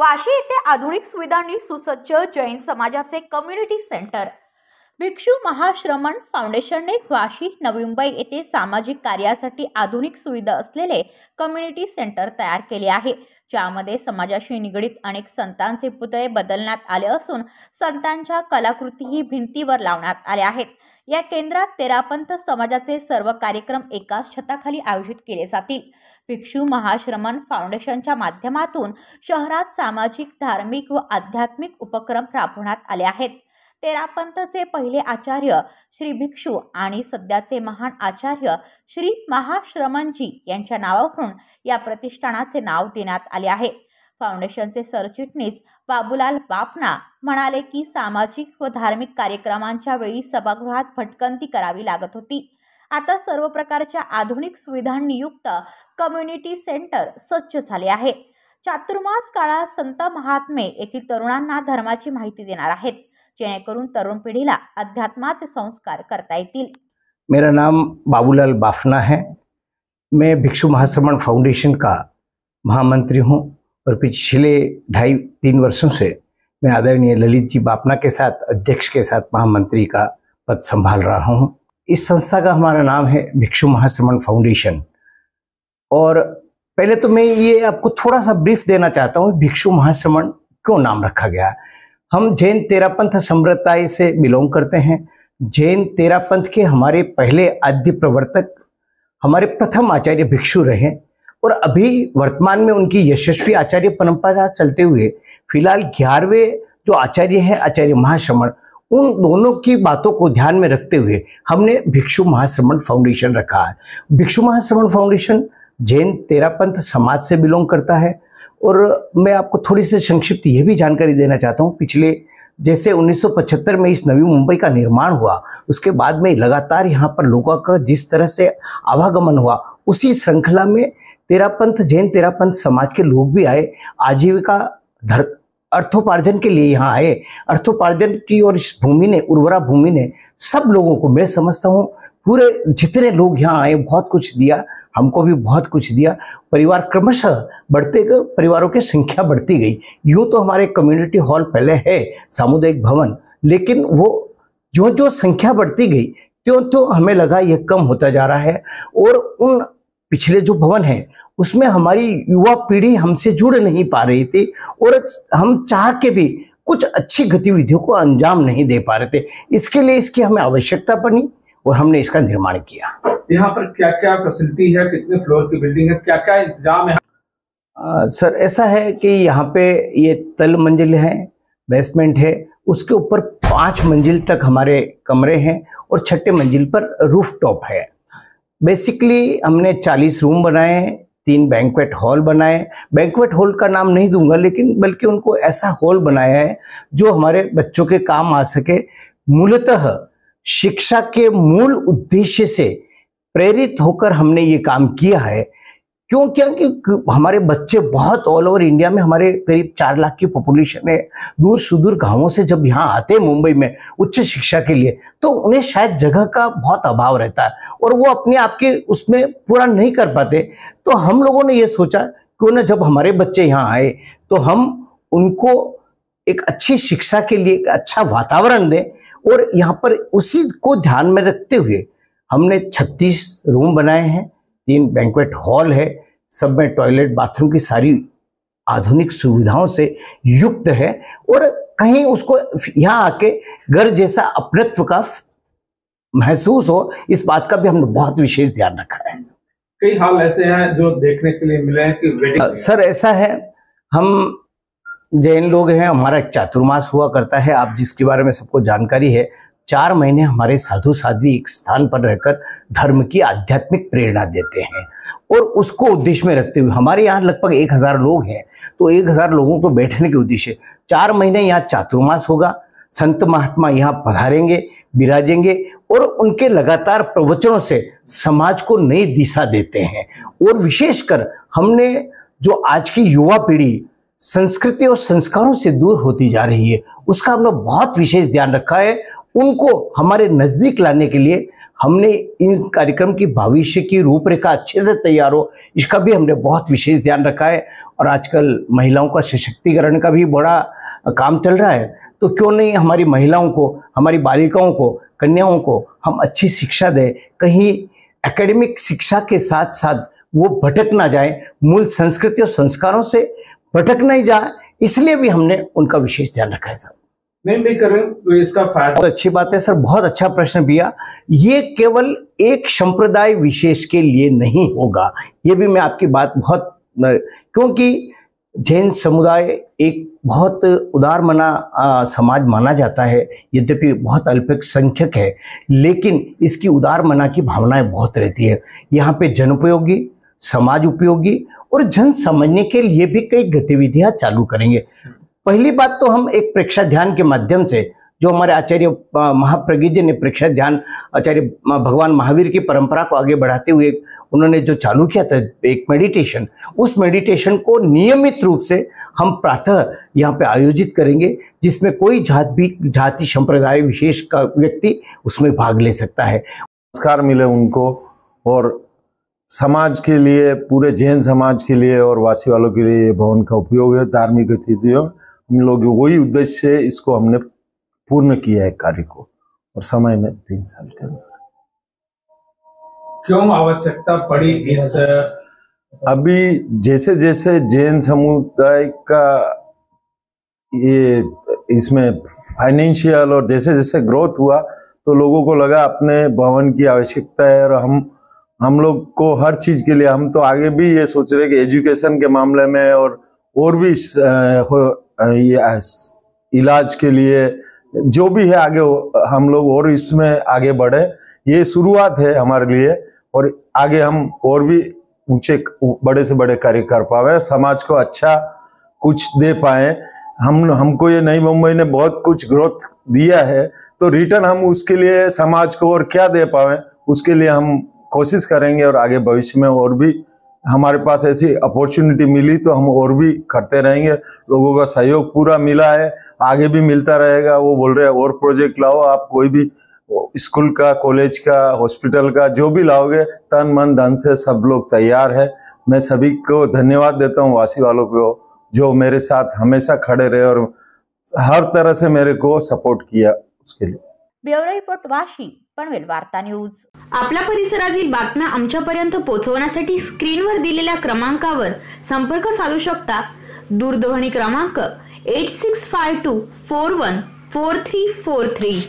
वाशी येथे आधुनिक सुविधांनी सुसज्ज जैन समाजाचे कम्युनिटी सेंटर भिक्षू महाश्रमण फाउंडेशनने वाशी नवी मुंबई येथे सामाजिक कार्यासाठी आधुनिक सुविधा असलेले कम्युनिटी सेंटर तयार केले आहे, ज्यामध्ये समाजाशी निगडित अनेक संतांचे पुतळे बदलण्यात आले असून संतांच्या कलाकृतीही भिंतीवर लावण्यात आल्या आहेत। या केंद्रात तेरापंथ समाजाचे सर्व कार्यक्रम एकाच छताखाली आयोजित केले जातील। भिक्षू महाश्रमण फाउंडेशनच्या माध्यमातून शहरात सामाजिक, धार्मिक व आध्यात्मिक उपक्रम राबवण्यात आले आहेत। तेरापंथचे पहिले आचार्य श्री भिक्षू आणि सध्याचे महान आचार्य श्री महाश्रमणजी यांच्या नावावरून या प्रतिष्ठानाचे नाव देण्यात आले आहे। फाउंडेशनचे सरचिटणीस बाबूलाल बापना म्हणाले की सामाजिक व धार्मिक कार्यक्रमांच्या वेळी सभागृहात भटकंती करावी लागत होती। आता सर्व प्रकारच्या आधुनिक सुविधांनी युक्त कम्युनिटी सेंटर सज्ज झाले आहे। चातुर्मास काळात संत महात्मे येथील तरुणांना धर्माची माहिती देणार आहेत, जेणेकरून तरुण पिढीला अध्यात्माचे संस्कार करता येतील। मेरा नाम बाबूलाल बाफना है। मैं भिक्षु महाश्रमण फाउंडेशन का महामंत्री हूँ और पिछले 2.5-3 वर्षों से मैं आदरणीय ललित जी बापना के साथ अध्यक्ष के साथ महामंत्री का पद संभाल रहा हूँ। इस संस्था का हमारा नाम है भिक्षु महाश्रमण फाउंडेशन। और पहले तो मैं ये आपको थोड़ा सा ब्रीफ देना चाहता हूँ, भिक्षु महाश्रमण क्यों नाम रखा गया। हम जैन तेरापंथ संप्रदाय से बिलोंग करते हैं। जैन तेरापंथ के हमारे पहले आद्य प्रवर्तक हमारे प्रथम आचार्य भिक्षु रहे और अभी वर्तमान में उनकी यशस्वी आचार्य परंपरा चलते हुए फिलहाल 11वें जो आचार्य हैं आचार्य महाश्रमण, उन दोनों की बातों को ध्यान में रखते हुए हमने भिक्षु महाश्रमण फाउंडेशन रखा है। भिक्षु महाश्रमण फाउंडेशन जैन तेरापंथ समाज से बिलोंग करता है। और मैं आपको थोड़ी सी संक्षिप्त ये भी जानकारी देना चाहता हूँ, पिछले जैसे 1975 में इस नवी मुंबई का निर्माण हुआ, उसके बाद में लगातार यहाँ पर लोगों का जिस तरह से आवागमन हुआ, उसी श्रृंखला में जैन तेरापंथ समाज के लोग भी आए, आजीविका अर्थोपार्जन के लिए यहाँ आए। अर्थोपार्जन की और इस भूमि ने, उर्वरा भूमि ने सब लोगों को, मैं समझता हूँ पूरे जितने लोग यहाँ आए बहुत कुछ दिया, हमको भी बहुत कुछ दिया। परिवार क्रमशः बढ़ते गए, परिवारों की संख्या बढ़ती गई। यूँ तो हमारे कम्युनिटी हॉल पहले है, सामुदायिक भवन, लेकिन वो जो जो संख्या बढ़ती गई त्यों तो हमें लगा ये कम होता जा रहा है। और उन पिछले जो भवन है उसमें हमारी युवा पीढ़ी हमसे जुड़ नहीं पा रही थी और हम चाह के भी कुछ अच्छी गतिविधियों को अंजाम नहीं दे पा रहे थे। इसके लिए इसकी हमें आवश्यकता पड़ी और हमने इसका निर्माण किया। यहाँ पर क्या क्या फैसिलिटी है, कितने फ्लोर की बिल्डिंग है, क्या क्या इंतजाम है? सर ऐसा है कि यहाँ पे ये तल मंजिल है, बेसमेंट है, उसके ऊपर 5 मंजिल तक हमारे कमरे हैं और 6ठे मंजिल पर रूफ टॉप है। बेसिकली हमने 40 रूम बनाए, 3 बैंक्वेट हॉल बनाए। बैंक्वेट हॉल का नाम नहीं दूंगा, लेकिन बल्कि उनको ऐसा हॉल बनाया है जो हमारे बच्चों के काम आ सके। मूलतः शिक्षा के मूल उद्देश्य से प्रेरित होकर हमने ये काम किया है। क्योंकि हमारे बच्चे बहुत ऑल ओवर इंडिया में, हमारे करीब 4 लाख की पॉपुलेशन है, दूर सुदूर गांवों से जब यहाँ आते हैं मुंबई में उच्च शिक्षा के लिए, तो उन्हें शायद जगह का बहुत अभाव रहता है और वो अपने आप के उसमें पूरा नहीं कर पाते। तो हम लोगों ने ये सोचा क्यों ना जब हमारे बच्चे यहाँ आए तो हम उनको एक अच्छी शिक्षा के लिए एक अच्छा वातावरण दें। और यहाँ पर उसी को ध्यान में रखते हुए हमने 36 रूम बनाए हैं, 3 बैंक्वेट हॉल है, सब में टॉयलेट बाथरूम की सारी आधुनिक सुविधाओं से युक्त है और कहीं उसको यहाँ आके घर जैसा अपनत्व का महसूस हो, इस बात का भी हमने बहुत विशेष ध्यान रखा है। कई हाल ऐसे हैं जो देखने के लिए मिले हैं कि वेडिंग सर ऐसा है, हम जैन लोग हैं, हमारा एक चातुर्मास हुआ करता है, आप जिसके बारे में सबको जानकारी है। 4 महीने हमारे साधु साध्वी एक स्थान पर रहकर धर्म की आध्यात्मिक प्रेरणा देते हैं और उसको उद्देश्य में रखते हुए हमारे यहाँ लगभग 1000 लोग हैं, तो 1000 लोगों को बैठने के उद्देश्य 4 महीने यहाँ चातुर्मास होगा। संत महात्मा यहाँ पधारेंगे, विराजेंगे और उनके लगातार प्रवचनों से समाज को नई दिशा देते हैं। और विशेषकर हमने जो आज की युवा पीढ़ी संस्कृति और संस्कारों से दूर होती जा रही है, उसका हमने बहुत विशेष ध्यान रखा है। उनको हमारे नजदीक लाने के लिए हमने इन कार्यक्रम की भविष्य की रूपरेखा अच्छे से तैयार हो, इसका भी हमने बहुत विशेष ध्यान रखा है। और आजकल महिलाओं का सशक्तिकरण का भी बड़ा काम चल रहा है, तो क्यों नहीं हमारी महिलाओं को, हमारी बालिकाओं को, कन्याओं को हम अच्छी शिक्षा दें, कहीं एकेडमिक शिक्षा के साथ साथ वो भटक ना जाए, मूल संस्कृति और संस्कारों से भटक नहीं जाए, इसलिए भी हमने उनका विशेष ध्यान रखा है सर। मैं भी करूं तो इसका फायदा। बहुत अच्छी बात है सर, बहुत अच्छा प्रश्न भैया। ये केवल एक संप्रदाय विशेष के लिए नहीं होगा, ये भी मैं आपकी बात बहुत, क्योंकि जैन समुदाय एक बहुत उदार मना समाज माना जाता है, यद्यपि बहुत अल्पसंख्यक है, लेकिन इसकी उदार मना की भावनाएं बहुत रहती है। यहाँ पे जनोपयोगी, समाज उपयोगी और जन समझने के लिए भी कई गतिविधियां चालू करेंगे। पहली बात तो हम एक प्रेक्षा ध्यान के माध्यम से, जो हमारे आचार्य महाप्रज्ञ ने प्रेक्षा ध्यान आचार्य भगवान महावीर की परंपरा को आगे बढ़ाते हुए उन्होंने जो चालू किया था एक मेडिटेशन, उस मेडिटेशन को नियमित रूप से हम प्रातः यहाँ पे आयोजित करेंगे, जिसमें कोई जाति संप्रदाय विशेष का व्यक्ति उसमें भाग ले सकता है। संस्कार मिले उनको और समाज के लिए, पूरे जैन समाज के लिए और वासी वालों के लिए भवन का उपयोग है। धार्मिक गतिविधियों हम लोग वही उद्देश्य से इसको हमने पूर्ण किया है कार्य को, और समय में 3 साल के अंदर। क्यों आवश्यकता पड़ी इस? अभी जैसे जैसे जैन समुदाय का ये इसमें फाइनेंशियल और जैसे जैसे ग्रोथ हुआ, तो लोगों को लगा अपने भवन की आवश्यकता है। और हम लोग को हर चीज के लिए, हम तो आगे भी ये सोच रहे कि एजुकेशन के मामले में और भी इलाज के लिए जो भी है आगे हम लोग और इसमें आगे बढ़े। ये शुरुआत है हमारे लिए, और आगे हम और भी ऊंचे बड़े से बड़े कार्य कर पाए, समाज को अच्छा कुछ दे पाए। हमको ये नई मुंबई ने बहुत कुछ ग्रोथ दिया है, तो रिटर्न हम उसके लिए समाज को और क्या दे पाए, उसके लिए हम कोशिश करेंगे। और आगे भविष्य में और भी हमारे पास ऐसी अपॉर्चुनिटी मिली तो हम और भी करते रहेंगे। लोगों का सहयोग पूरा मिला है, आगे भी मिलता रहेगा। वो बोल रहे हैं और प्रोजेक्ट लाओ, आप कोई भी स्कूल का, कॉलेज का, हॉस्पिटल का, जो भी लाओगे, तन मन धन से सब लोग तैयार है। मैं सभी को धन्यवाद देता हूँ, वासी वालों को, जो मेरे साथ हमेशा खड़े रहे और हर तरह से मेरे को सपोर्ट किया, उसके लिए। ब्युरो रिपोर्ट वाशी, पनवेल वार्ता न्यूज। आपल्या परिसरातील बातम्या आमच्यापर्यंत पोहोचवण्यासाठी स्क्रीनवर दिलेल्या क्रमांकावर संपर्क साधू शकता। दूरध्वनी क्रमांक 8652414343।